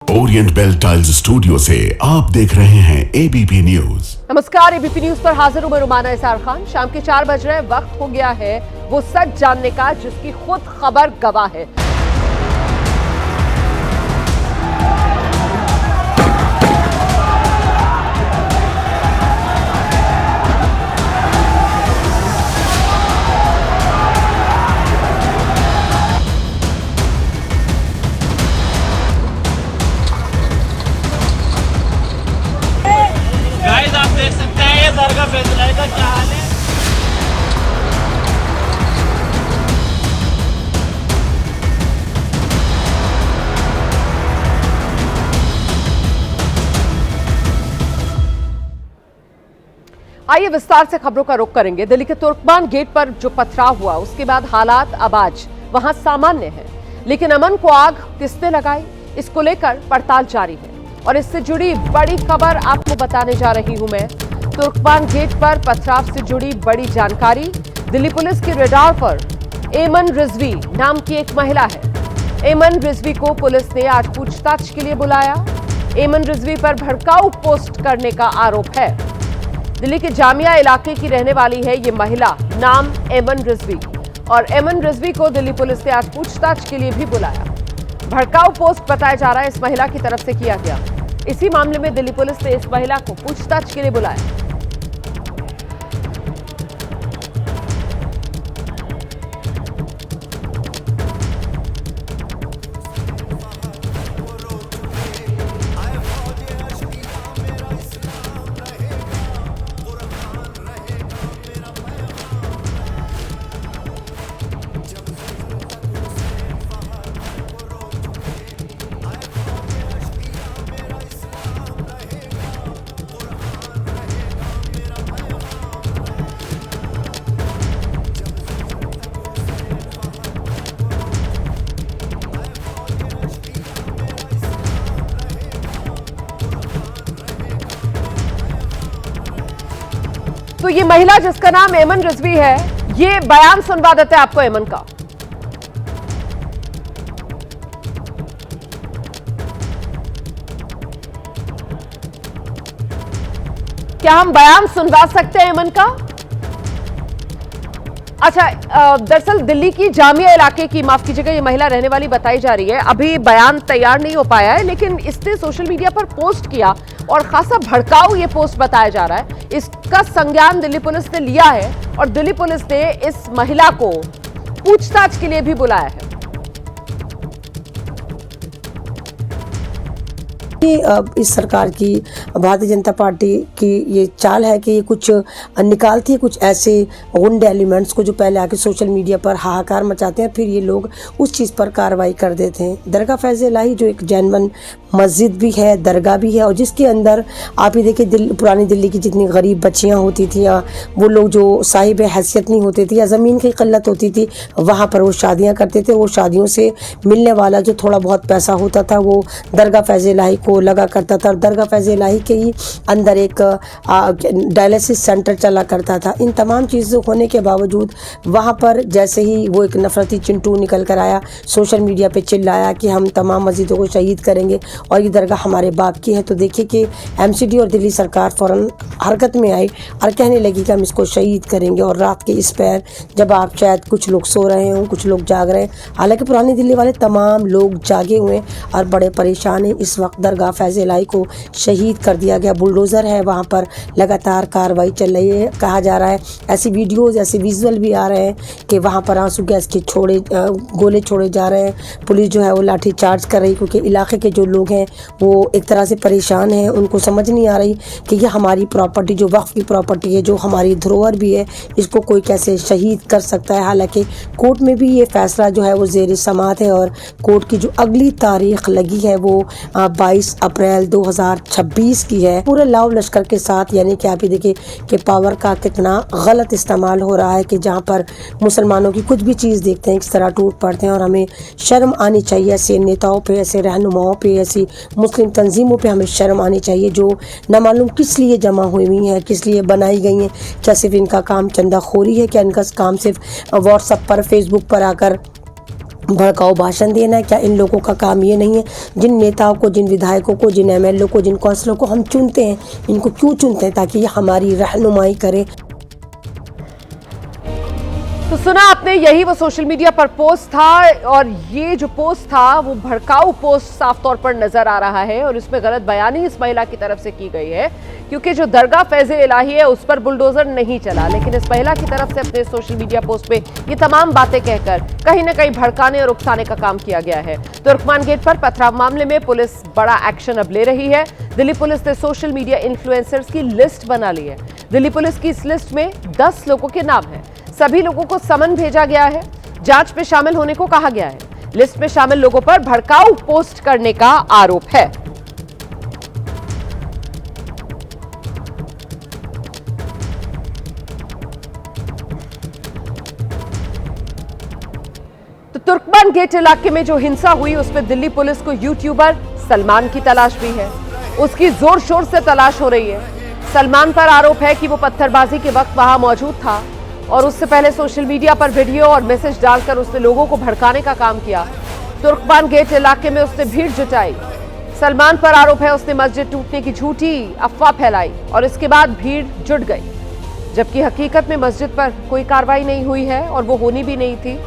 Orient bell tiles studio से आप देख रहे हैं एबीपी न्यूज। नमस्कार, एबीपी न्यूज पर हाजिर हूं मैं रुमाना इसार खान। शाम के 4 बज रहे, वक्त हो गया है वो सच जानने का जिसकी खुद खबर गवाह है। आप देख सकते हैं ये दरगाह फैजलाई का क्या हाल है। आइए विस्तार से खबरों का रुख करेंगे। दिल्ली के तुर्कमान गेट पर जो पथराव हुआ उसके बाद हालात अब आज वहां सामान्य है, लेकिन अमन को आग किसने लगाई, इसको लेकर पड़ताल जारी है और इससे जुड़ी बड़ी खबर आपको बताने जा रही हूं मैं। तुर्कमान गेट पर पथराव से जुड़ी बड़ी जानकारी। दिल्ली पुलिस की रेडार पर एमन रिजवी नाम की एक महिला है। एमन रिजवी को पुलिस ने आज पूछताछ के लिए बुलाया। एमन रिजवी पर भड़काऊ पोस्ट करने का आरोप है। दिल्ली के जामिया इलाके की रहने वाली है ये महिला, नाम एमन रिजवी, और एमन रिजवी को दिल्ली पुलिस ने आज पूछताछ के लिए भी बुलाया। भड़काऊ पोस्ट बताया जा रहा है इस महिला की तरफ से किया गया। इसी मामले में दिल्ली पुलिस ने इस महिला को पूछताछ के लिए बुलाया। तो ये महिला जिसका नाम एमन रिजवी है, ये बयान सुनवा देते हैं आपको एमन का। क्या हम बयान सुनवा सकते हैं एमन का? अच्छा, दरअसल दिल्ली की जामिया इलाके की, माफ कीजिएगा, ये महिला रहने वाली बताई जा रही है। अभी बयान तैयार नहीं हो पाया है, लेकिन इसने सोशल मीडिया पर पोस्ट किया और खासा भड़काऊ ये पोस्ट बताया जा रहा है। इसका संज्ञान दिल्ली पुलिस ने लिया है और दिल्ली पुलिस ने इस महिला को पूछताछ के लिए भी बुलाया है। इस सरकार की, भारतीय जनता पार्टी की ये चाल है कि ये कुछ निकालती है, कुछ ऐसे गुंडे एलिमेंट्स को जो पहले आके सोशल मीडिया पर हाहाकार मचाते हैं, फिर ये लोग उस चीज़ पर कार्रवाई कर देते हैं। दरगाह फैज़-ए-इलाही जो एक जैनवन मस्जिद भी है, दरगाह भी है, और जिसके अंदर आप ही देखिए पुरानी दिल्ली की जितनी गरीब बच्चियाँ होती थी या वो लोग जो साहिब हैसियत नहीं होते थे या ज़मीन की किल्लत होती थी, वहाँ पर वो शादियाँ करते थे। वो शादियों से मिलने वाला जो थोड़ा बहुत पैसा होता था वो दरगाह फैज़-ए-इलाही को लगा करता था और दरगाह फैज़-ए-इलाही के ही अंदर एक डायलिसिस सेंटर चला करता था। इन तमाम चीज़ों होने के बावजूद वहाँ पर जैसे ही वो एक नफरती चिंटू निकल कर आया, सोशल मीडिया पे चिल्लाया कि हम तमाम मस्जिदों को शहीद करेंगे और ये दरगाह हमारे बाप की है, तो देखिए कि एमसीडी और दिल्ली सरकार फ़ौरन हरकत में आई और कहने लगी कि हम इसको शहीद करेंगे। और रात के इस पैर जब आप शायद कुछ लोग सो रहे हों, कुछ लोग जाग रहे हैं, हालांकि पुरानी दिल्ली वाले तमाम लोग जागे हुए हैं और बड़े परेशान हैं। इस वक्त दरगाह फैज़-ए-इलाही को शहीद कर दिया गया। बुलडोज़र है, वहाँ पर लगातार कार्रवाई चल रही है। कहा जा रहा है, ऐसी वीडियोज़, ऐसे विजुअल भी आ रहे हैं कि वहाँ पर आंसू गैस के गोले छोड़े जा रहे हैं। पुलिस जो है वो लाठी चार्ज कर रही, क्योंकि इलाके के जो लोग हैं वो एक तरह से परेशान हैं। उनको समझ नहीं आ रही कि ये हमारी प्रॉपर्टी, जो वक्फ की प्रॉपर्टी है, जो हमारी धरोहर भी है, इसको कोई कैसे शहीद कर सकता है। हालांकि कोर्ट में भी ये फैसला जो है वो ज़ेर समाअत है और कोर्ट की जो अगली तारीख लगी है वो 22 अप्रैल 2026 की है। पूरे लाव लश्कर के साथ, यानी कि आप ही देखिए कि पावर का कितना गलत इस्तेमाल हो रहा है कि जहाँ पर मुसलमानों की कुछ भी चीज़ देखते हैं किस तरह टूट पड़ते हैं। और हमें शर्म आनी चाहिए ऐसे नेताओं पे, ऐसे रहनुमाओं पे, ऐसी मुस्लिम तंजीमों पे हमें शर्म आनी चाहिए जो न मालूम किस लिए जमा हुई हैं, किस लिए बनाई गई हैं। क्या सिर्फ इनका काम चंदाखोरी है? क्या इनका काम सिर्फ व्हाट्सएप पर, फेसबुक पर आकर भड़काऊ भाषण देना है? क्या इन लोगों का काम ये नहीं है? जिन नेताओं को, जिन विधायकों को, जिन एमएलए को, जिन काउंसिलरों को हम चुनते हैं, इनको क्यों चुनते हैं? ताकि ये हमारी रहनुमाई करे। तो सुना आपने, यही वो सोशल मीडिया पर पोस्ट था और ये जो पोस्ट था वो भड़काऊ पोस्ट साफ तौर पर नजर आ रहा है और इसमें गलत बयानी इस महिला की तरफ से की गई है, क्योंकि जो दरगाह फैज़-ए-इलाही है उस पर बुलडोजर नहीं चला, लेकिन इस महिला की तरफ से अपने सोशल मीडिया पोस्ट पे ये तमाम बातें कहकर कहीं ना कहीं भड़काने और उकसाने का काम किया गया है। तुर्कमान गेट पर पथराव मामले में पुलिस बड़ा एक्शन अब ले रही है। दिल्ली पुलिस ने सोशल मीडिया इन्फ्लुएंसर्स की लिस्ट बना ली है। दिल्ली पुलिस की इस लिस्ट में 10 लोगों के नाम हैं। सभी लोगों को समन भेजा गया है, जांच में शामिल होने को कहा गया है। लिस्ट में शामिल लोगों पर भड़काऊ पोस्ट करने का आरोप है। तो तुर्कमान गेट इलाके में जो हिंसा हुई उस पर दिल्ली पुलिस को यूट्यूबर सलमान की तलाश भी है। उसकी जोर शोर से तलाश हो रही है। सलमान पर आरोप है कि वो पत्थरबाजी के वक्त वहां मौजूद था और उससे पहले सोशल मीडिया पर वीडियो और मैसेज डालकर उसने लोगों को भड़काने का काम किया। तुर्कमान गेट इलाके में उसने भीड़ जुटाई। सलमान पर आरोप है उसने मस्जिद टूटने की झूठी अफवाह फैलाई और इसके बाद भीड़ जुट गई, जबकि हकीकत में मस्जिद पर कोई कार्रवाई नहीं हुई है और वो होनी भी नहीं थी।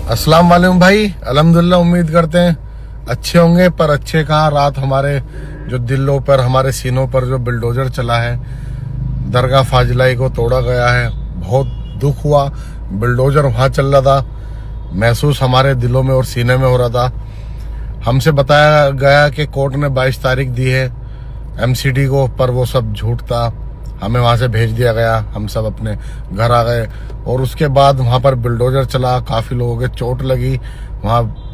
अस्सलाम वालेकुम भाई, अल्हम्दुलिल्लाह, उम्मीद करते हैं अच्छे होंगे। पर अच्छे कहाँ, रात हमारे जो दिलों पर, हमारे सीनों पर जो बुलडोजर चला है, दरगाह फाजिलाई को तोड़ा गया है। बहुत दुख हुआ। बुलडोजर वहाँ चल रहा था, महसूस हमारे दिलों में और सीने में हो रहा था। हमसे बताया गया कि कोर्ट ने 22 तारीख दी है एमसीडी को, पर वो सब झूठ था। हमें वहाँ से भेज दिया गया, हम सब अपने घर आ गए और उसके बाद वहाँ पर बुलडोजर चला, काफ़ी लोगों के चोट लगी, वहाँ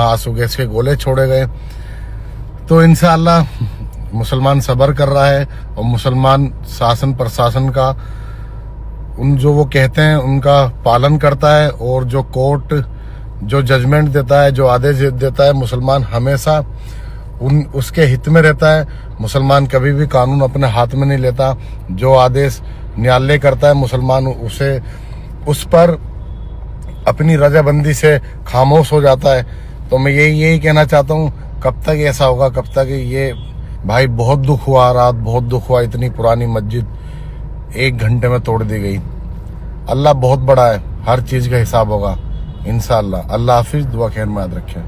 आंसू गैस के गोले छोड़े गए। तो इंशाअल्लाह मुसलमान सब्र कर रहा है और मुसलमान शासन प्रशासन का जो वो कहते हैं उनका पालन करता है और जो कोर्ट जो जजमेंट देता है, जो आदेश देता है, मुसलमान हमेशा उसके हित में रहता है। मुसलमान कभी भी कानून अपने हाथ में नहीं लेता। जो आदेश न्यायालय करता है मुसलमान उस पर अपनी रजाबंदी से खामोश हो जाता है। तो मैं यही कहना चाहता हूँ, कब तक ऐसा होगा, कब तक ये भाई। बहुत दुख हुआ, रात बहुत दुख हुआ। इतनी पुरानी मस्जिद 1 घंटे में तोड़ दी गई। अल्लाह बहुत बड़ा है, हर चीज का हिसाब होगा इंशाअल्लाह। अल्लाह हाफिज, दुआ खैर में याद रखें।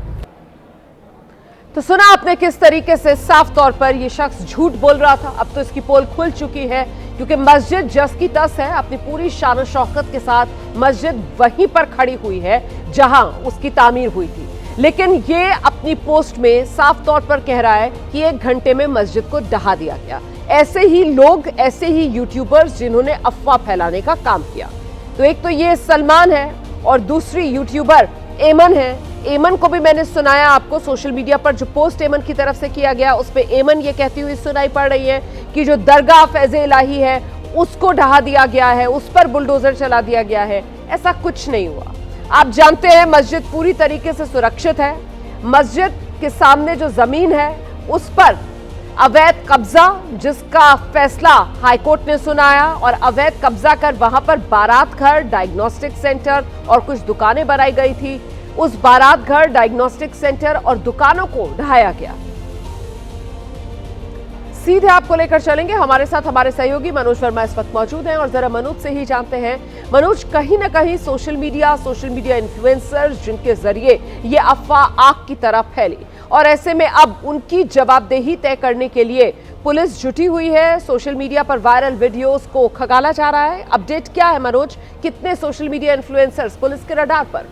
तो सुना आपने किस तरीके से साफ तौर पर यह शख्स झूठ बोल रहा था। अब तो इसकी पोल खुल चुकी है, क्योंकि मस्जिद जस की तस है। अपनी पूरी शान और शौकत के साथ मस्जिद वहीं पर खड़ी हुई है जहां उसकी तामीर हुई थी, लेकिन ये अपनी पोस्ट में साफ तौर पर कह रहा है कि 1 घंटे में मस्जिद को ढहा दिया गया। ऐसे ही लोग, ऐसे ही यूट्यूबर्स जिन्होंने अफवाह फैलाने का काम किया। तो एक तो ये सलमान है और दूसरी यूट्यूबर एमन है। एमन को भी मैंने सुनाया आपको, सोशल मीडिया पर जो पोस्ट एमन की तरफ से किया गया उस पे एमन ये कहती हुई सुनाई पड़ रही है कि जो दरगाह फैज़-ए-इलाही है उसको ढहा दिया गया है, उस पर बुलडोजर चला दिया गया है। ऐसा कुछ नहीं हुआ। आप जानते हैं मस्जिद पूरी तरीके से सुरक्षित है। मस्जिद के सामने जो जमीन है उस पर अवैध कब्जा, जिसका फैसला हाईकोर्ट ने सुनाया, और अवैध कब्जा कर वहां पर बारात घर, डायग्नोस्टिक सेंटर और कुछ दुकानें बनाई गई थी। उस बारात घर, डायग्नोस्टिक सेंटर और दुकानों को ढाया गया। सीधे आपको लेकर चलेंगे, हमारे साथ हमारे सहयोगी मनोज वर्मा इस वक्त मौजूद हैं और जरा मनोज से ही जानते हैं। मनोज, कहीं ना कहीं सोशल मीडिया इन्फ्लुएंसर्स जिनके जरिए ये अफवाह आग की तरह फैली, और ऐसे में अब उनकी जवाबदेही तय करने के लिए पुलिस जुटी हुई है। सोशल मीडिया पर वायरल वीडियोस को खंगाला जा रहा है। अपडेट क्या है मनोज, कितने सोशल मीडिया इन्फ्लुएंसर्स पुलिस के रडार पर?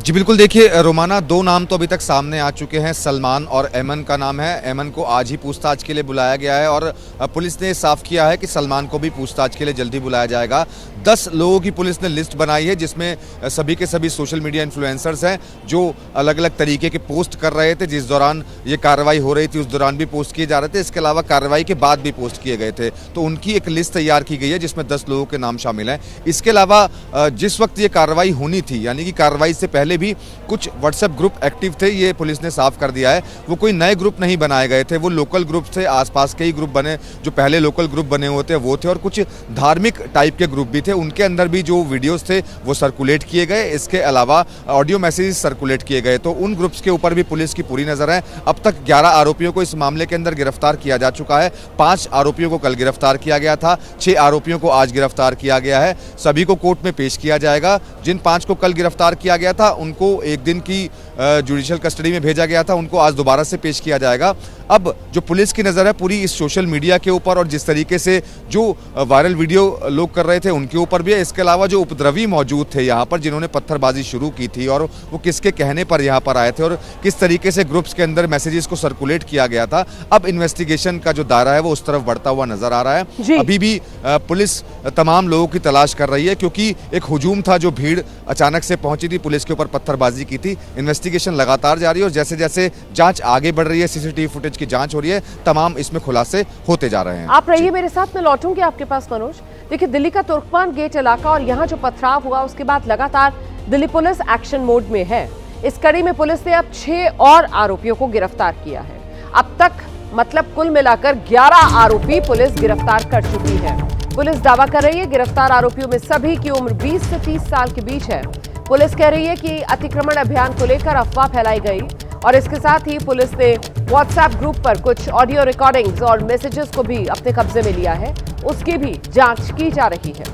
जी बिल्कुल, देखिए रोमाना, 2 नाम तो अभी तक सामने आ चुके हैं। सलमान और एमन का नाम है। एमन को आज ही पूछताछ के लिए बुलाया गया है और पुलिस ने साफ किया है कि सलमान को भी पूछताछ के लिए जल्दी बुलाया जाएगा। 10 लोगों की पुलिस ने लिस्ट बनाई है, जिसमें सभी के सभी सोशल मीडिया इन्फ्लुएंसर्स हैं जो अलग अलग तरीके के पोस्ट कर रहे थे। जिस दौरान ये कार्रवाई हो रही थी उस दौरान भी पोस्ट किए जा रहे थे, इसके अलावा कार्रवाई के बाद भी पोस्ट किए गए थे। तो उनकी एक लिस्ट तैयार की गई है जिसमें 10 लोगों के नाम शामिल हैं। इसके अलावा जिस वक्त ये कार्रवाई होनी थी, यानी कि कार्रवाई से पहले पहले भी कुछ व्हाट्सएप ग्रुप एक्टिव थे, ये पुलिस ने साफ कर दिया है। वो कोई नए ग्रुप नहीं बनाए गए थे, वो लोकल ग्रुप थे, आसपास के ही ग्रुप बने, जो पहले लोकल ग्रुप बने हुए थे वो थे, और कुछ धार्मिक टाइप के ग्रुप भी थे। उनके अंदर भी जो वीडियोस थे वो सर्कुलेट किए गए, इसके अलावा ऑडियो मैसेजेस सर्कुलेट किए गए। तो उन ग्रुप्स के ऊपर भी पुलिस की पूरी नज़र है। अब तक 11 आरोपियों को इस मामले के अंदर गिरफ्तार किया जा चुका है। 5 आरोपियों को कल गिरफ्तार किया गया था, 6 आरोपियों को आज गिरफ्तार किया गया है। सभी को कोर्ट में पेश किया जाएगा। जिन 5 को कल गिरफ्तार किया गया था उनको एक दिन की जुडिशियल कस्टडी में भेजा गया था, उनको आज दोबारा से पेश किया जाएगा। अब जो पुलिस की नज़र है पूरी इस सोशल मीडिया के ऊपर, और जिस तरीके से जो वायरल वीडियो लोग कर रहे थे उनके ऊपर भी है। इसके अलावा जो उपद्रवी मौजूद थे यहाँ पर, जिन्होंने पत्थरबाजी शुरू की थी, और वो किसके कहने पर यहाँ पर आए थे और किस तरीके से ग्रुप्स के अंदर मैसेजेस को सर्कुलेट किया गया था, अब इन्वेस्टिगेशन का जो दायरा है वो उस तरफ बढ़ता हुआ नजर आ रहा है। अभी भी पुलिस तमाम लोगों की तलाश कर रही है, क्योंकि एक हुजूम था, जो भीड़ अचानक से पहुंची थी, पुलिस के ऊपर पत्थरबाजी की थी। इन्वेस्टिगेशन लगातार जारी है और जैसे जैसे जांच आगे बढ़ रही है, सीसीटीवी फुटेज की जांच हो रही है, तमाम इसमें खुलासे होते जा रहे हैं। आप रहिए मेरे साथ, मैं लौटूंगी आपके पास मनोज। देखिए, दिल्ली का तुर्कमान गेट इलाका और यहाँ जो पथराव हुआ उसके बाद लगातार दिल्ली पुलिस एक्शन मोड में है। इस कड़ी में पुलिस ने अब 6 और आरोपियों को गिरफ्तार किया है। अब तक मतलब कुल मिलाकर 11 आरोपी पुलिस गिरफ्तार कर चुकी है। पुलिस दावा कर रही है गिरफ्तार आरोपियों में सभी की उम्र 20 से 30 साल के बीच है। पुलिस कह रही है कि अतिक्रमण अभियान को लेकर अफवाह फैलाई गई, और इसके साथ ही पुलिस ने व्हाट्सएप ग्रुप पर कुछ ऑडियो रिकॉर्डिंग्स और मैसेजेस को भी अपने कब्जे में लिया है, उसकी भी जांच की जा रही है।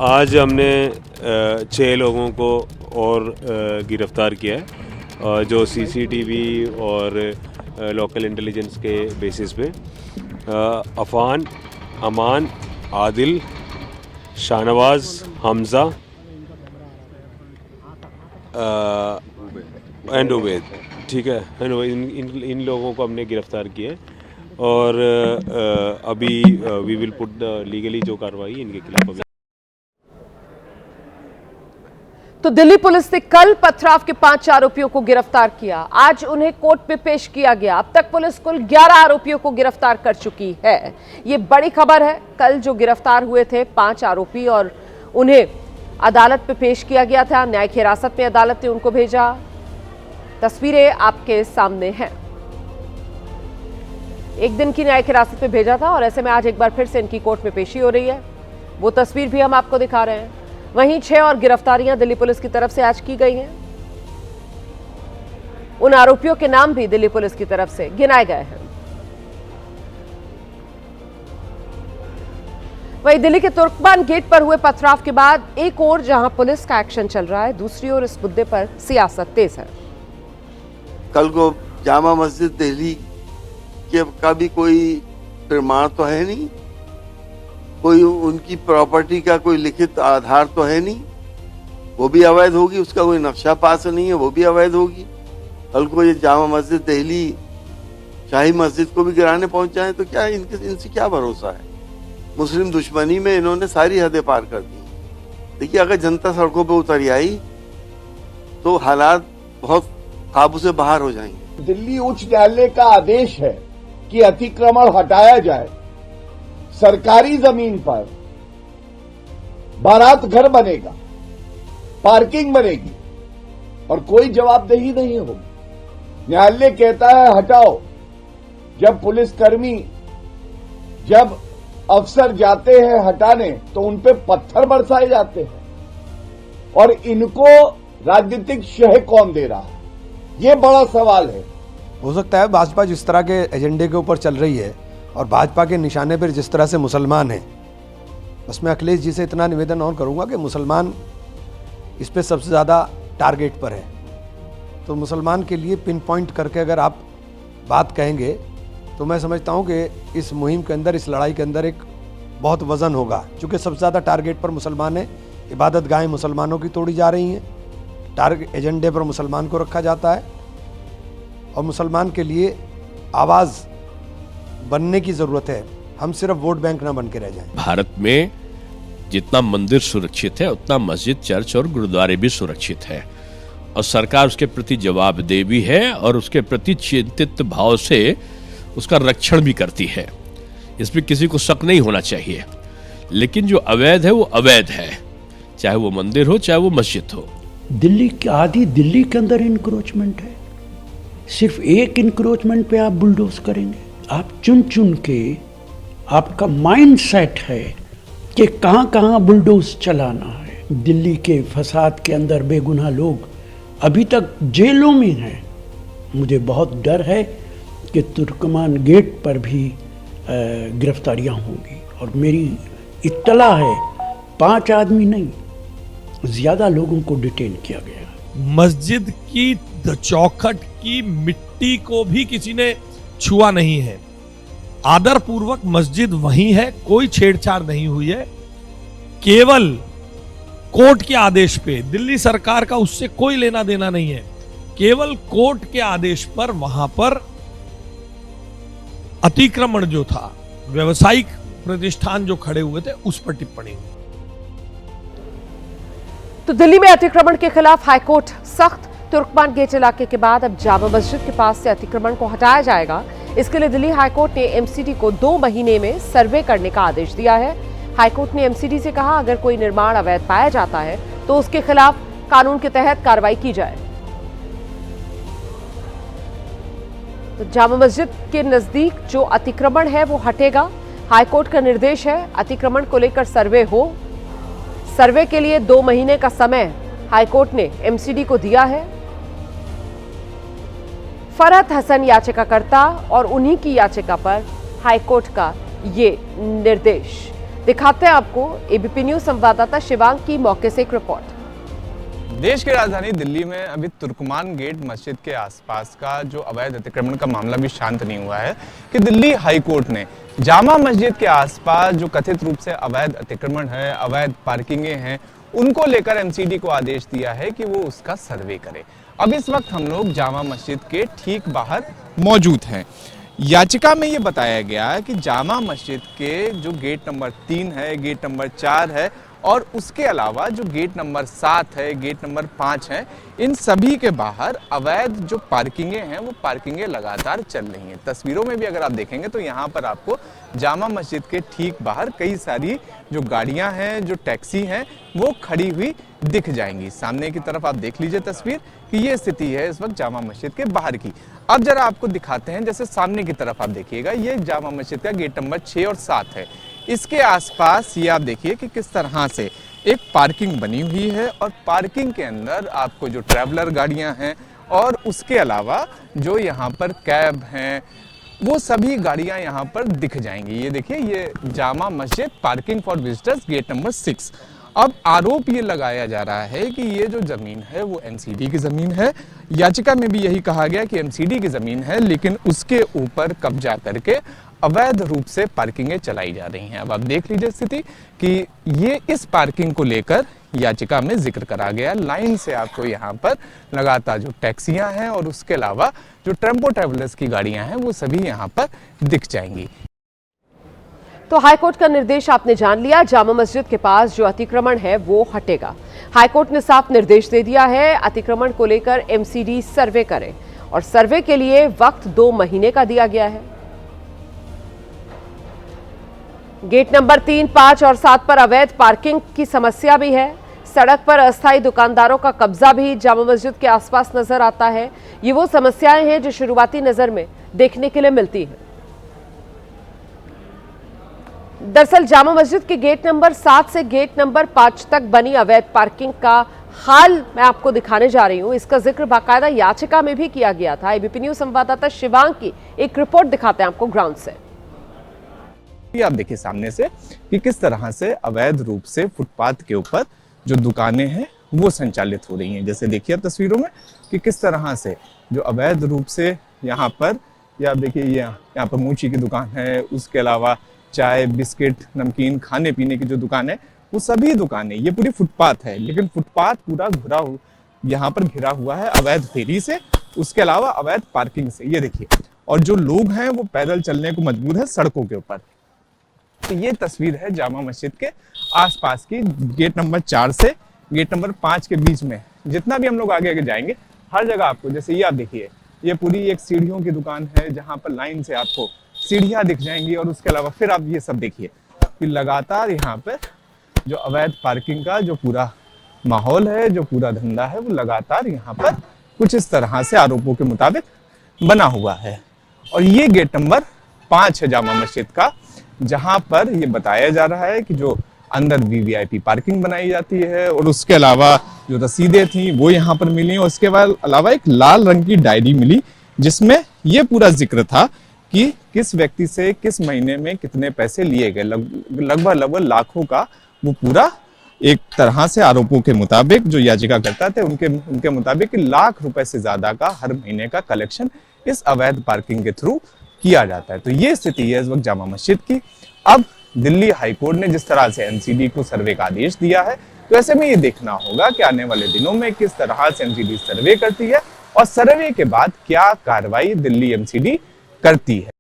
आज हमने 6 लोगों को और गिरफ्तार किया है, जो सीसीटीवी और लोकल इंटेलिजेंस के बेसिस पे अफान, अमान, आदिल, शाहनवाज, हमजा एंड उबैद, ठीक है, इन लोगों को हमने गिरफ्तार किया है, और अभी we will put the legally जो कार्रवाई इनके खिलाफ अभी। तो दिल्ली पुलिस ने कल पथराव के 5 आरोपियों को गिरफ्तार किया, आज उन्हें कोर्ट में पेश किया गया। अब तक पुलिस कुल 11 आरोपियों को गिरफ्तार कर चुकी है। ये बड़ी खबर है। कल जो गिरफ्तार हुए थे 5 आरोपी, और उन्हें अदालत में पेश किया गया था, न्यायिक हिरासत में अदालत ने उनको भेजा। तस्वीरें आपके सामने हैं। एक दिन की न्यायिक हिरासत में भेजा था, और ऐसे में आज एक बार फिर से इनकी कोर्ट में पेशी हो रही है। वो तस्वीर भी हम आपको दिखा रहे हैं। वहीं 6 और गिरफ्तारियां दिल्ली पुलिस की तरफ से आज की गई हैं। उन आरोपियों के नाम भी दिल्ली पुलिस की तरफ से गिनाए गए हैं। वहीं दिल्ली के तुर्कमान गेट पर हुए पथराव के बाद एक ओर जहां पुलिस का एक्शन चल रहा है, दूसरी ओर इस मुद्दे पर सियासत तेज है। कल को जामा मस्जिद दिल्ली का भी कोई प्रमाण तो है नहीं, कोई उनकी प्रॉपर्टी का कोई लिखित आधार तो है नहीं, वो भी अवैध होगी। उसका कोई नक्शा पास नहीं है, वो भी अवैध होगी। कल को ये जामा मस्जिद दिल्ली शाही मस्जिद को भी गिराने पहुंच जाए तो क्या इनसे क्या भरोसा है। मुस्लिम दुश्मनी में इन्होंने सारी हदें पार कर दी। देखिए, अगर जनता सड़कों पर उतर आई तो हालात बहुत काबू से बाहर हो जाएंगे। दिल्ली उच्च न्यायालय का आदेश है कि अतिक्रमण हटाया जाए। सरकारी जमीन पर बारात घर बनेगा, पार्किंग बनेगी, और कोई जवाबदेही नहीं होगी। न्यायालय कहता है हटाओ। जब पुलिसकर्मी, जब अफसर जाते हैं हटाने तो उनपे पत्थर बरसाए जाते हैं, और इनको राजनीतिक शह कौन दे रहा है, ये बड़ा सवाल है। हो सकता है भाजपा जिस तरह के एजेंडे के ऊपर चल रही है और भाजपा के निशाने पर जिस तरह से मुसलमान हैं, बस मैं अखिलेश जी से इतना निवेदन और करूंगा कि मुसलमान इस पे सबसे ज़्यादा टारगेट पर है। तो मुसलमान के लिए पिन पॉइंट करके अगर आप बात कहेंगे तो मैं समझता हूं कि इस मुहिम के अंदर, इस लड़ाई के अंदर एक बहुत वज़न होगा, क्योंकि सबसे ज़्यादा टारगेट पर मुसलमान है। इबादत गाहें मुसलमानों की तोड़ी जा रही हैं, टारगेट एजेंडे पर मुसलमान को रखा जाता है, और मुसलमान के लिए आवाज़ बनने की ज़रूरत है। हम सिर्फ वोट बैंक ना बन के रह जाएं। भारत में जितना मंदिर सुरक्षित है उतना मस्जिद, चर्च और गुरुद्वारे भी सुरक्षित है, और सरकार उसके प्रति जवाबदेह भी है और उसके प्रति चिंतित भाव से उसका रक्षण भी करती है। इसमें किसी को शक नहीं होना चाहिए। लेकिन जो अवैध है वो अवैध है, चाहे वो मंदिर हो चाहे वो मस्जिद हो। दिल्ली की आधी दिल्ली के अंदर इंक्रोचमेंट है। सिर्फ एक इंक्रोचमेंट पे आप बुलडोज करेंगे? आप चुन चुन के, आपका माइंड सेट है कि कहाँ कहाँ बुलडोज चलाना है। दिल्ली के फसाद के अंदर बेगुनाह लोग अभी तक जेलों में हैं। मुझे बहुत डर है कि तुर्कमान गेट पर भी गिरफ्तारियां होंगी, और मेरी इत्तला है 5 आदमी नहीं, ज्यादा लोगों को डिटेन किया गया। मस्जिद की चौखट की मिट्टी को भी किसी ने छुआ नहीं है। आदर पूर्वक मस्जिद वहीं है, कोई छेड़छाड़ नहीं हुई है। केवल कोर्ट के आदेश पे, दिल्ली सरकार का उससे कोई लेना देना नहीं है। केवल कोर्ट के आदेश पर वहां पर अतिक्रमण जो था, व्यवसायिक प्रतिष्ठान जो खड़े हुए थे, उस पर टिप्पणी हुई। तो दिल्ली में अतिक्रमण के खिलाफ हाईकोर्ट सख्त। तुर्कमान गेट इलाके के बाद अब जामा मस्जिद के पास से अतिक्रमण को हटाया जाएगा। इसके लिए दिल्ली हाईकोर्ट ने एमसीडी को 2 महीने में सर्वे करने का आदेश दिया है। हाईकोर्ट ने एमसीडी से कहा, अगर कोई निर्माण अवैध पाया जाता है तो उसके खिलाफ कानून के तहत कार्रवाई की जाए। तो जामा मस्जिद के नजदीक जो अतिक्रमण है वो हटेगा। हाईकोर्ट का निर्देश है अतिक्रमण को लेकर सर्वे हो। सर्वे के लिए 2 महीने का समय हाईकोर्ट ने एमसीडी को दिया है। फरहत हसन याचिकाकर्ता और उन्हीं की याचिका पर हाईकोर्ट का ये निर्देश। दिखाते हैं आपको एबीपी न्यूज संवाददाता शिवांग की मौके से एक रिपोर्ट। देश की राजधानी दिल्ली में अभी तुर्कमान गेट मस्जिद के आसपास का जो अवैध अतिक्रमण का मामला भी शांत नहीं हुआ है कि दिल्ली हाईकोर्ट ने जामा मस्जिद के आसपास जो कथित रूप से अवैध अतिक्रमण है, अवैध पार्किंगें हैं, उनको लेकर एमसीडी को आदेश दिया है कि वो उसका सर्वे करे। अब इस वक्त हम लोग जामा मस्जिद के ठीक बाहर मौजूद हैं। याचिका में ये बताया गया है कि जामा मस्जिद के जो गेट नंबर 3 है, गेट नंबर 4 है और उसके अलावा जो गेट नंबर 7 है, गेट नंबर 5 है, इन सभी के बाहर अवैध जो पार्किंगें हैं वो पार्किंगें लगातार चल रही हैं। तस्वीरों में भी अगर आप देखेंगे तो यहाँ पर आपको जामा मस्जिद के ठीक बाहर कई सारी जो गाड़ियां हैं, जो टैक्सी हैं, वो खड़ी हुई दिख जाएंगी। सामने की तरफ आप देख लीजिए तस्वीर कि ये स्थिति है इस वक्त जामा मस्जिद के बाहर की। अब जरा आपको दिखाते हैं, जैसे सामने की तरफ आप देखिएगा, ये जामा मस्जिद का गेट नंबर 6 और 7 है। इसके आसपास ये आप देखिए कि किस तरह से एक पार्किंग बनी हुई है और पार्किंग के अंदर आपको जो ट्रैवलर गाड़ियां हैं और उसके अलावा जो यहाँ पर कैब हैं, वो सभी गाड़ियां यहाँ पर दिख जाएंगी। ये देखिए, ये Jama Masjid parking for visitors gate number 6। अब आरोप ये लगाया जा रहा है कि ये जो जमीन है वो एमसीडी की जमीन है। याचिका में भी यही कहा गया कि एमसीडी की जमीन है, लेकिन उसके ऊपर कब्जा करके अवैध रूप से पार्किंगें चलाई जा रही हैं। अब आप देख लीजिए स्थिति कि ये इस पार्किंग को लेकर याचिका में जिक्र करा गया। लाइन से आपको यहाँ पर लगातार जो टैक्सियां हैं और उसके अलावा जो टेम्पो ट्रैवलर्स की गाड़ियां हैं वो सभी यहाँ पर दिख जाएंगी। तो हाईकोर्ट का निर्देश आपने जान लिया, जामा मस्जिद के पास जो अतिक्रमण है वो हटेगा। हाईकोर्ट ने साफ निर्देश दे दिया है अतिक्रमण को लेकर एमसीडी सर्वे करे और सर्वे के लिए वक्त 2 महीने का दिया गया है। गेट नंबर 3, 5 और 7 पर अवैध पार्किंग की समस्या भी है। सड़क पर अस्थायी दुकानदारों का कब्जा भी जामा मस्जिद के आसपास नजर आता है। ये वो समस्याएं हैं जो शुरुआती नजर में देखने के लिए मिलती है। दरअसल जामा मस्जिद के गेट नंबर 7 से गेट नंबर 5 तक बनी अवैध पार्किंग का हाल मैं आपको दिखाने जा रही हूं। इसका जिक्र बाकायदा याचिका में भी किया गया था। एबीपी न्यूज संवाददाता शिवांग की एक रिपोर्ट दिखाते हैं आपको ग्राउंड से। आप देखिए सामने से कि किस तरह से अवैध रूप से फुटपाथ के ऊपर जो दुकानें हैं वो संचालित हो रही हैं। जैसे देखिए आप तस्वीरों में कि किस तरह से जो अवैध रूप से यहाँ पर, या आप देखिए यहाँ पर मूची की दुकान है, उसके अलावा चाय, बिस्किट, नमकीन, खाने पीने की जो दुकान है, वो सभी दुकानें, ये पूरी फुटपाथ है, लेकिन फुटपाथ पूरा यहाँ पर घिरा हुआ है अवैध फेरी से, उसके अलावा अवैध पार्किंग से। ये देखिए, और जो लोग हैं वो पैदल चलने को मजबूर है सड़कों के ऊपर। तो ये तस्वीर है जामा मस्जिद के आसपास की, गेट नंबर 4 से गेट नंबर 5 के बीच में। जितना भी हम लोग आगे जाएंगे हर जगह आपको, जैसे ये आप देखिए, ये पूरी एक सीढ़ियों की दुकान है जहां पर लाइन से आपको सीढ़ियां दिख जाएंगी और उसके अलावा फिर आप ये सब देखिए, कि लगातार यहाँ पे जो अवैध पार्किंग का जो पूरा माहौल है, जो पूरा धंधा है, वो लगातार यहाँ पर कुछ इस तरह से आरोपों के मुताबिक बना हुआ है। और ये गेट नंबर 5 है जामा मस्जिद का, जहां पर ये बताया जा रहा है कि जो अंदर वीवीआईपी पार्किंग बनाई जाती है और उसके अलावा जो रसीदें थी वो यहाँ पर मिली और उसके बाद अलावा एक लाल रंग की डायरी मिली जिसमें ये पूरा जिक्र था कि किस व्यक्ति से किस महीने में कितने पैसे लिए गए, लगभग लाखों का वो पूरा एक तरह से आरोपों के मुताबिक जो याचिकाकर्ता थे उनके मुताबिक लाख रुपए से ज्यादा का हर महीने का कलेक्शन इस अवैध पार्किंग के थ्रू किया जाता है। तो ये स्थिति है इस वक्त जामा मस्जिद की। अब दिल्ली हाईकोर्ट ने जिस तरह से एनसीडी को सर्वे का आदेश दिया है, तो ऐसे में ये देखना होगा कि आने वाले दिनों में किस तरह से एनसीडी सर्वे करती है और सर्वे के बाद क्या कार्रवाई दिल्ली एनसीडी करती है।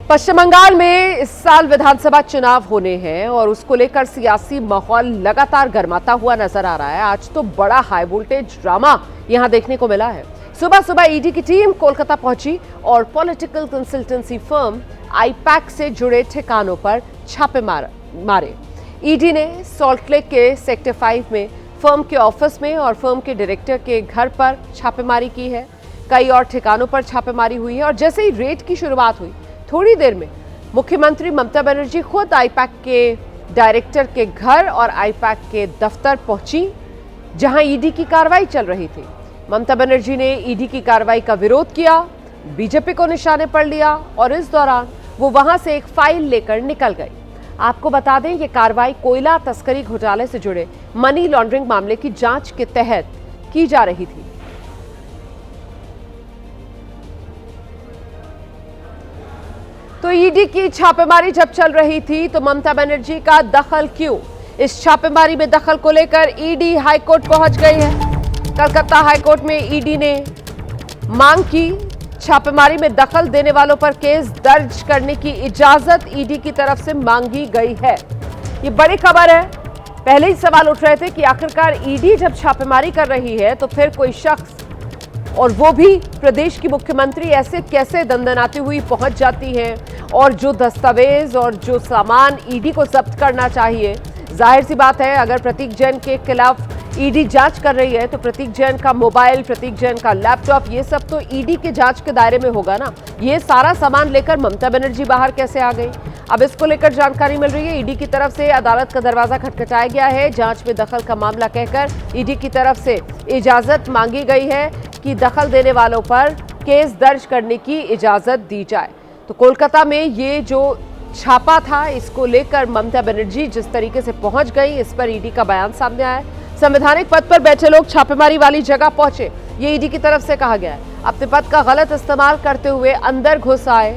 पश्चिम बंगाल में इस साल विधानसभा चुनाव होने हैं और उसको लेकर सियासी माहौल लगातार गर्माता हुआ नजर आ रहा है। आज तो बड़ा हाई वोल्टेज ड्रामा यहां देखने को मिला है। सुबह सुबह ईडी की टीम कोलकाता पहुंची और पॉलिटिकल कंसल्टेंसी फर्म आईपैक से जुड़े ठिकानों पर छापे मारे। ईडी ने सॉल्ट लेक के सेक्टर 5 में फर्म के ऑफिस में और फर्म के डायरेक्टर के घर पर छापेमारी की है। कई और ठिकानों पर छापेमारी हुई है और जैसे ही रेड की शुरुआत हुई, थोड़ी देर में मुख्यमंत्री ममता बनर्जी खुद आईपैक के डायरेक्टर के घर और आईपैक के दफ्तर पहुंची, जहां ईडी की कार्रवाई चल रही थी। ममता बनर्जी ने ईडी की कार्रवाई का विरोध किया, बीजेपी को निशाने पर लिया और इस दौरान वो वहां से एक फाइल लेकर निकल गई। आपको बता दें, ये कार्रवाई कोयला तस्करी घोटाले से जुड़े मनी लॉन्ड्रिंग मामले की जांच के तहत की जा रही थी। तो ईडी की छापेमारी जब चल रही थी तो ममता बनर्जी का दखल क्यों? इस छापेमारी में दखल को लेकर ईडी हाईकोर्ट पहुंच गई है। कलकत्ता हाईकोर्ट में ईडी ने मांग की, छापेमारी में दखल देने वालों पर केस दर्ज करने की इजाजत ईडी की तरफ से मांगी गई है। ये बड़ी खबर है। पहले ही सवाल उठ रहे थे कि आखिरकार ईडी जब छापेमारी कर रही है तो फिर कोई शख्स, और वो भी प्रदेश की मुख्यमंत्री, ऐसे कैसे दंदनाती हुई पहुंच जाती है और जो दस्तावेज और जो सामान ईडी को जब्त करना चाहिए। जाहिर सी बात है, अगर प्रतीक जैन के खिलाफ ईडी जांच कर रही है तो प्रतीक जैन का मोबाइल, प्रतीक जैन का लैपटॉप, ये सब तो ईडी के जांच के दायरे में होगा ना। ये सारा सामान लेकर ममता बनर्जी बाहर कैसे आ गई? अब इसको लेकर जानकारी मिल रही है। ईडी की तरफ से अदालत का दरवाजा खटखटाया गया है। जांच में दखल का मामला कहकर ईडी की तरफ से इजाजत मांगी गई है कि दखल देने वालों पर केस दर्ज करने की इजाजत दी जाए। तो कोलकाता में ये जो छापा था, इसको लेकर ममता बनर्जी जिस तरीके से पहुंच गई, इस पर ईडी का बयान सामने आया है। संवैधानिक पद पर बैठे लोग छापेमारी वाली जगह पहुंचे, ये ईडी की तरफ से कहा गया है। अपने पद का गलत इस्तेमाल करते हुए अंदर घुस आए।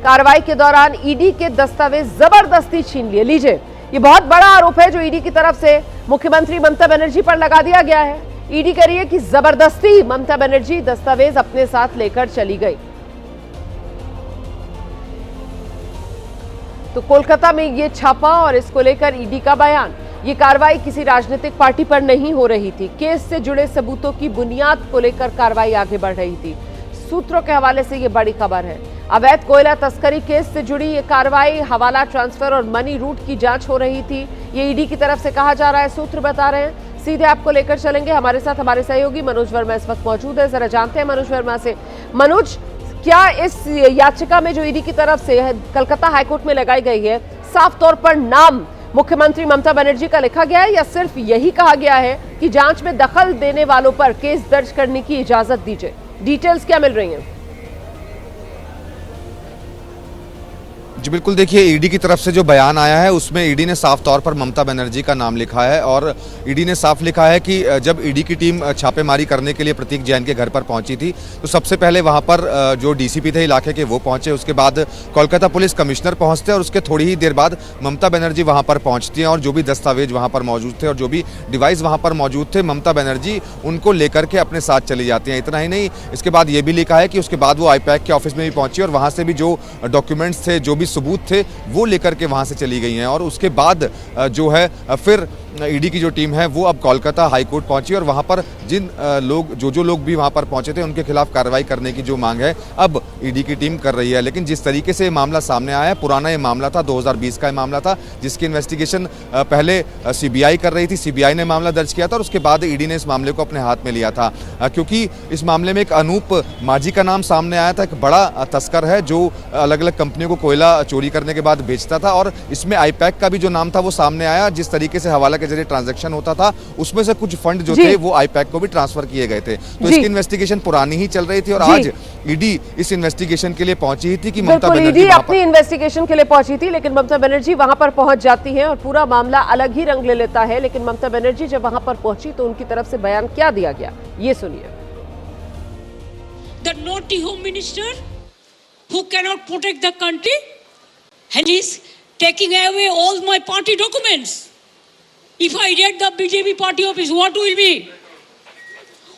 कार्रवाई के दौरान ईडी के दस्तावेज जबरदस्ती छीन लिए। लीजिए, ये बहुत बड़ा आरोप है जो ईडी की तरफ से मुख्यमंत्री ममता बनर्जी पर लगा दिया गया है। ईडी कह रही है कि जबरदस्ती ममता बनर्जी दस्तावेज अपने साथ लेकर चली गई। तो कोलकाता में ये छापा और इसको लेकर ईडी का बयान। ये कार्रवाई किसी राजनीतिक पार्टी पर नहीं हो रही थी। केस से जुड़े सबूतों की बुनियाद को लेकर कार्रवाई आगे बढ़ रही थी। सूत्रों के हवाले से ये बड़ी खबर है। अवैध कोयला तस्करी केस से जुड़ी ये कार्रवाई, हवाला ट्रांसफर और मनी रूट की जांच हो रही थी। ये ईडी की तरफ से कहा जा रहा है, सूत्र बता रहे हैं। सीधे आपको लेकर चलेंगे, हमारे साथ हमारे सहयोगी मनोज वर्मा इस वक्त मौजूद है। जरा जानते हैं मनोज वर्मा से। मनोज, क्या इस याचिका में जो ईडी की तरफ से कलकत्ता हाईकोर्ट में लगाई गई है, साफ तौर पर नाम मुख्यमंत्री ममता बनर्जी का लिखा गया है या सिर्फ यही कहा गया है कि जांच में दखल देने वालों पर केस दर्ज करने की इजाजत दीजिए? डिटेल्स क्या मिल रही हैं? जी बिल्कुल, देखिए ईडी की तरफ से जो बयान आया है उसमें ईडी ने साफ तौर पर ममता बनर्जी का नाम लिखा है और ईडी ने साफ लिखा है कि जब ईडी की टीम छापेमारी करने के लिए प्रतीक जैन के घर पर पहुंची थी तो सबसे पहले वहां पर जो डीसीपी थे इलाके के वो पहुंचे, उसके बाद कोलकाता पुलिस कमिश्नर पहुंचते और उसके थोड़ी ही देर बाद ममता बनर्जी वहाँ पर पहुँचती हैं और जो भी दस्तावेज वहाँ पर मौजूद थे और जो भी डिवाइस वहाँ पर मौजूद थे, ममता बनर्जी उनको लेकर के अपने साथ चली जाती हैं। इतना ही नहीं, इसके बाद ये भी लिखा है कि उसके बाद वो आईपैक के ऑफिस में भी पहुंची और वहाँ से भी जो डॉक्यूमेंट्स थे, जो भी सबूत थे, वो लेकर के वहां से चली गई हैं और उसके बाद जो है फिर ईडी की जो टीम है वो अब कोलकाता हाई कोर्ट पहुंची और वहां पर जिन जो लोग भी वहां पर पहुंचे थे उनके खिलाफ कार्रवाई करने की जो मांग है अब ईडी की टीम कर रही है। लेकिन जिस तरीके से ये मामला सामने आया है, पुराना ये मामला था, 2020 का ये मामला था, जिसकी इन्वेस्टिगेशन पहले सीबीआई कर रही थी। सीबीआई ने मामला दर्ज किया था और उसके बाद ईडी ने इस मामले को अपने हाथ में लिया था, क्योंकि इस मामले में एक अनूप माझी का नाम सामने आया था। एक बड़ा तस्कर है जो अलग अलग कंपनियों को कोयला चोरी करने के बाद बेचता था और इसमें आईपैक का भी जो नाम था वो सामने आया। जिस तरीके से हवाला के जरिए ट्रांजैक्शन होता था उसमें से कुछ फंड जो थे वो आईपैक को भी ट्रांसफर किए गए थे। तो इसकी इन्वेस्टिगेशन पुरानी ही चल रही थी और आज ईडी इस इन्वेस्टिगेशन के लिए पहुंची ही थी कि ममता बनर्जी अपनी इन्वेस्टिगेशन के लिए पहुंची थी, लेकिन ममता बनर्जी वहां पर पहुंच जाती हैं और पूरा मामला अलग ही रंग ले लेता है। लेकिन ममता बनर्जी जब वहां पर पहुंची तो उनकी तरफ से बयान क्या दिया गया, ये सुनिए। The naughty home minister who cannot protect the country and is taking away all my party documents. If I raid the BJP party office, what will be?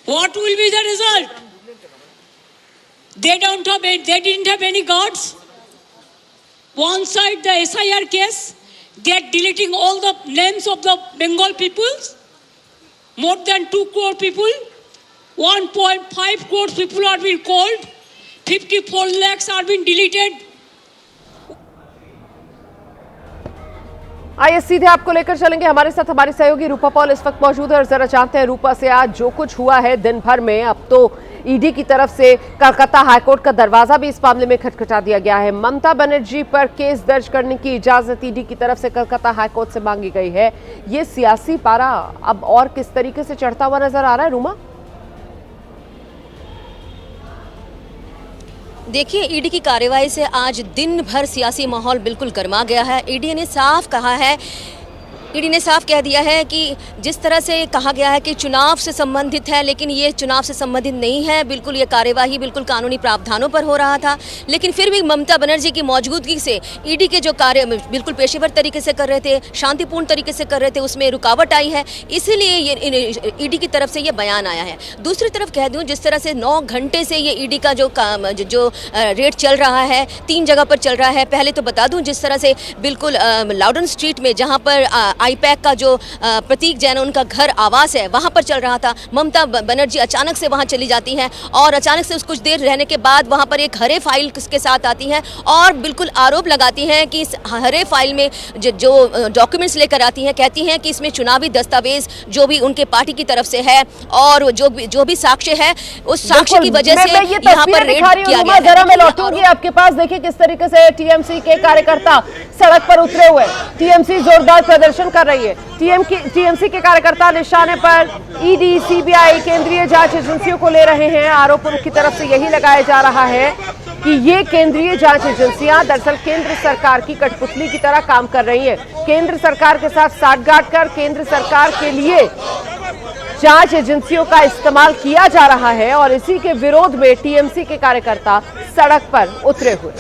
What will be the result? They didn't have any guards. One side the SIR case, they are deleting all the names of the Bengal peoples. More than 2 crore people. 1.5 crore people are being called. 54 lakhs are being deleted. आइए सीधे आपको लेकर चलेंगे, हमारे साथ हमारी सहयोगी रूपा Paul इस वक्त मौजूद है और जरा जानते हैं रूपा से आज जो कुछ हुआ है दिन भर में। अब तो ईडी की तरफ से कलकत्ता हाईकोर्ट का दरवाजा भी इस मामले में खटखटा दिया गया है। ममता बनर्जी पर केस दर्ज करने की इजाजत ईडी की तरफ से कलकत्ता हाईकोर्ट से मांगी गई है। ये सियासी पारा अब और किस तरीके से चढ़ता हुआ नजर आ रहा है रूमा? देखिए, ईडी की कार्यवाही से आज दिन भर सियासी माहौल बिल्कुल गर्मा गया है। ईडी ने साफ कह दिया है कि जिस तरह से कहा गया है कि चुनाव से संबंधित है, लेकिन ये चुनाव से संबंधित नहीं है। बिल्कुल ये कार्यवाही बिल्कुल कानूनी प्रावधानों पर हो रहा था, लेकिन फिर भी ममता बनर्जी की मौजूदगी से ईडी के जो कार्य बिल्कुल पेशेवर तरीके से कर रहे थे, शांतिपूर्ण तरीके से कर रहे थे, उसमें रुकावट आई है। इसीलिए ये ईडी की तरफ से ये बयान आया है। दूसरी तरफ कह दूँ, जिस तरह से 9 घंटे से ये ईडी का जो रेड चल रहा है, 3 जगह पर चल रहा है। पहले तो बता दूँ, जिस तरह से बिल्कुल लाउडन स्ट्रीट में जहाँ पर आईपैक का जो प्रतीक जैन उनका घर आवास है वहां पर चल रहा था। ममता बनर्जी अचानक से वहां चली जाती हैं और अचानक से कुछ देर रहने के बाद वहां पर एक हरे फाइल के साथ आती हैं और बिल्कुल आरोप लगाती हैं कि इस हरे फाइल में जो डॉक्यूमेंट्स लेकर आती हैं, कहती हैं कि इसमें चुनावी दस्तावेज जो भी उनके पार्टी की तरफ से है और जो भी साक्ष्य है, उस साक्ष्य की वजह से यहाँ पर रेड किया गया है। जरा मैं लौटूंगी आपके पास। देखिए किस तरीके से टीएमसी के कार्यकर्ता सड़क पर उतरे हुए। टीएमसी जोरदार प्रदर्शन कर रही है। टीएमसी के कार्यकर्ता निशाने पर ईडी, सीबीआई, केंद्रीय जांच एजेंसियों को ले रहे हैं। आरोप उनकी तरफ से यही लगाया जा रहा है कि ये केंद्रीय जांच एजेंसियां दरअसल केंद्र सरकार की कठपुतली की तरह काम कर रही हैं। केंद्र सरकार के साथ साठगांठ कर केंद्र सरकार के लिए जांच एजेंसियों का इस्तेमाल किया जा रहा है और इसी के विरोध में टीएमसी के कार्यकर्ता सड़क पर उतरे हुए।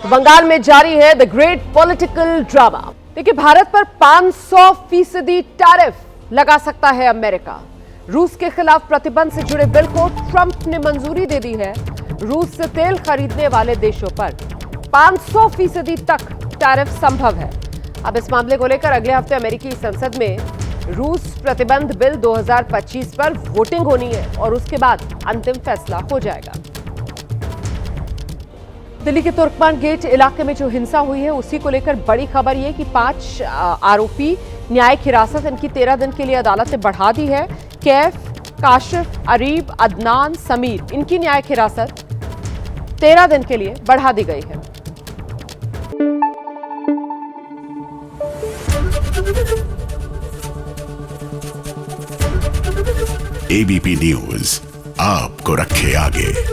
बंगाल में जारी है द ग्रेट पॉलिटिकल ड्रामा। देखिए, भारत पर 500% टैरिफ लगा सकता है अमेरिका। रूस के खिलाफ प्रतिबंध से जुड़े बिल को ट्रंप ने मंजूरी दे दी है। रूस से तेल खरीदने वाले देशों पर 500% तक टैरिफ संभव है। अब इस मामले को लेकर अगले हफ्ते अमेरिकी संसद में रूस प्रतिबंध बिल 2025 पर वोटिंग होनी है और उसके बाद अंतिम फैसला हो जाएगा। दिल्ली के तुर्कमान गेट इलाके में जो हिंसा हुई है उसी को लेकर बड़ी खबर यह कि 5 आरोपी न्यायिक हिरासत इनकी 13 दिन के लिए अदालत ने बढ़ा दी है। कैफ, काशिफ, अरीब, अदनान, समीर इनकी न्यायिक हिरासत 13 दिन के लिए बढ़ा दी गई है। एबीपी न्यूज आपको रखे आगे।